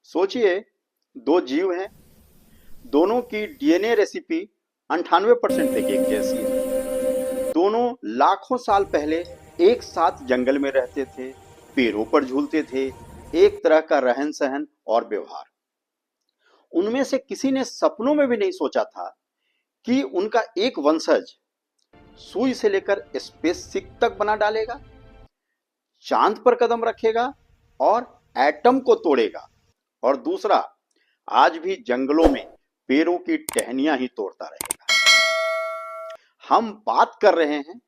सोचिए, दो जीव हैं। दोनों की डीएनए रेसिपी 98% तक एक जैसी है। दोनों लाखों साल पहले एक साथ जंगल में रहते थे, पेड़ों पर झूलते थे। एक तरह का रहन सहन और व्यवहार। उनमें से किसी ने सपनों में भी नहीं सोचा था कि उनका एक वंशज सुई से लेकर स्पेसशिप तक बना डालेगा, चांद पर कदम रखेगा और एटम को तोड़ेगा। और दूसरा आज भी जंगलों में पेड़ों की टहनियां ही तोड़ता रहेगा। हम बात कर रहे हैं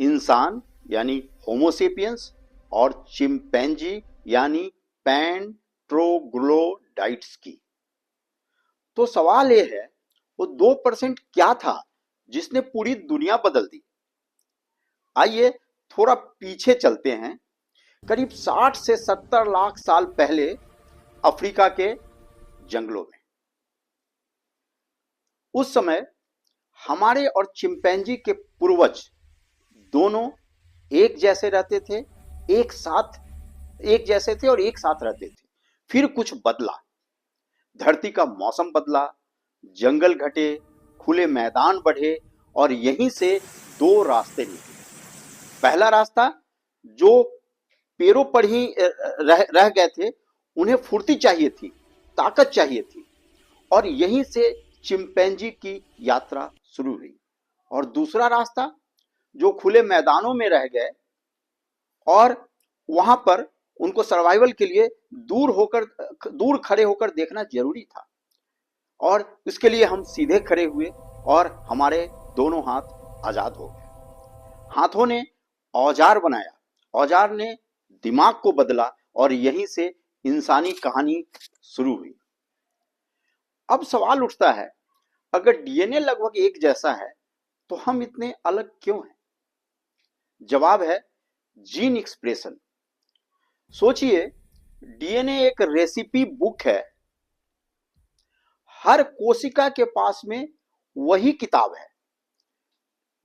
इंसान यानी होमोसेपियंस और चिंपैंजी यानी पैंट्रोग्लोडाइट्स की। तो सवाल यह है, वो 2% क्या था जिसने पूरी दुनिया बदल दी? आइए थोड़ा पीछे चलते हैं। करीब 60 से 70 लाख साल पहले अफ्रीका के जंगलों में। उस समय हमारे और चिंपैंजी के पूर्वज दोनों एक जैसे रहते थे, एक जैसे थे और एक साथ रहते थे। फिर कुछ बदला। धरती का मौसम बदला, जंगल घटे, खुले मैदान बढ़े और यहीं से दो रास्ते निकले। पहला रास्ता, जो पेड़ों पर ही रह गए थे, उन्हें फुर्ती चाहिए थी, ताकत चाहिए थी, और यहीं से चिंपैंजी की यात्रा शुरू हुई। और दूसरा रास्ता, जो खुले मैदानों में रह गए और वहां पर उनको सर्वाइवल के लिए दूर खड़े होकर देखना जरूरी था। और इसके लिए हम सीधे खड़े हुए और हमारे दोनों हाथ आजाद हो गए। हाथों ने औजार बनाया, औजार ने दिमाग को बदला और यहीं से इंसानी कहानी शुरू हुई। अब सवाल उठता है, अगर डीएनए लगभग एक जैसा है तो हम इतने अलग क्यों हैं? जवाब है जीन एक्सप्रेशन। सोचिए, डीएनए एक रेसिपी बुक है। हर कोशिका के पास में वही किताब है,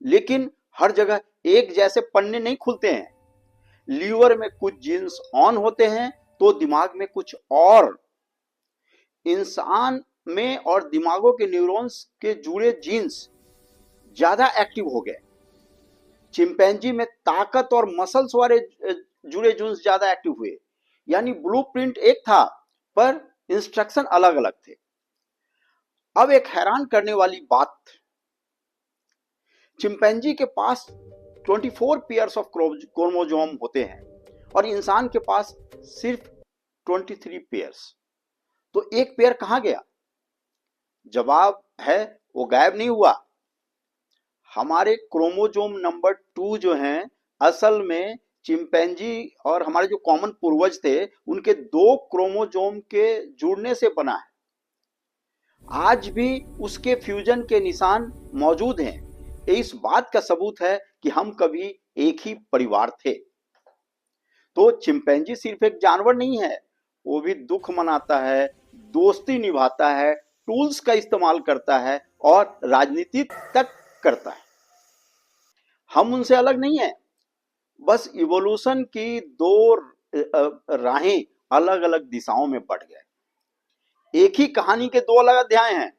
लेकिन हर जगह एक जैसे पन्ने नहीं खुलते हैं। लीवर में कुछ जीन्स ऑन होते हैं तो दिमाग में कुछ और। इंसान में और दिमागों के न्यूरॉन्स के जुड़े जीन्स ज्यादा एक्टिव हो गए। चिंपैंजी में ताकत और मसल्स वाले जुड़े जीन्स ज्यादा एक्टिव हुए। यानी ब्लूप्रिंट एक था पर इंस्ट्रक्शन अलग अलग थे। अब एक हैरान करने वाली बात, चिंपैंजी के पास 24 पेयर्स ऑफ क्रोमोसोम होते हैं और इंसान के पास सिर्फ 23 पेयर्स। तो एक पेयर कहां गया? जवाब है, वो गायब नहीं हुआ। हमारे क्रोमोसोम नंबर 2 जो हैं, असल में चिंपैंजी और हमारे जो कॉमन पूर्वज थे उनके 2 क्रोमोसोम के जुड़ने से बना है। आज भी उसके फ्यूजन के निशान मौजूद हैं। ये इस बात का सबूत है कि हम कभी एक ही परिवार थे। तो चिंपैंजी सिर्फ एक जानवर नहीं है, वो भी दुख मनाता है, दोस्ती निभाता है, टूल्स का इस्तेमाल करता है और राजनीति तक करता है। हम उनसे अलग नहीं है, बस इवोल्यूशन की दो राहें अलग अलग दिशाओं में बढ़ गए। एक ही कहानी के दो अलग अध्याय हैं।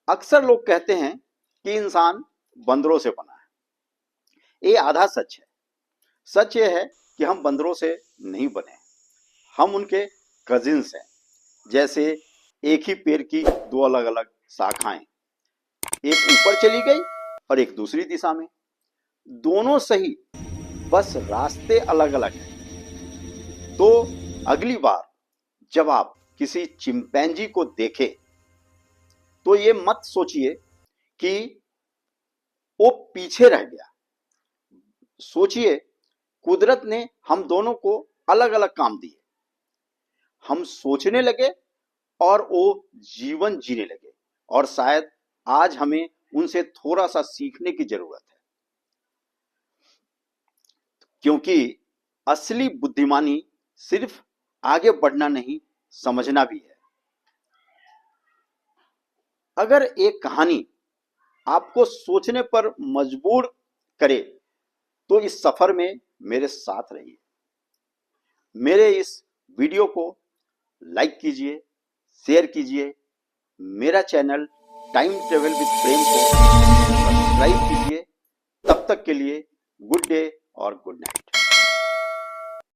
अक्सर लोग कहते हैं कि इंसान बंदरों से बना है। ये आधा सच है। सच ये है कि हम बंदरों से नहीं बने, हम उनके कजिन्स हैं। जैसे एक ही पेड़ की दो अलग अलग शाखाएं, एक ऊपर चली गई और एक दूसरी दिशा में। दोनों सही, बस रास्ते अलग अलग हैं। तो अगली बार जब आप किसी चिंपैंजी को देखें तो ये मत सोचिए कि वो पीछे रह गया। सोचिए, कुदरत ने हम दोनों को अलग अलग काम दिए। हम सोचने लगे और वो जीवन जीने लगे, और शायद आज हमें उनसे थोड़ा सा सीखने की जरूरत है। क्योंकि असली बुद्धिमानी सिर्फ आगे बढ़ना नहीं, समझना भी है। अगर एक कहानी आपको सोचने पर मजबूर करे तो इस सफर में मेरे साथ रहिए। मेरे इस वीडियो को लाइक कीजिए, शेयर कीजिए। मेरा चैनल टाइम ट्रेवल विद प्रेम को सब्सक्राइब कीजिए। तब तक के लिए गुड डे और गुड नाइट।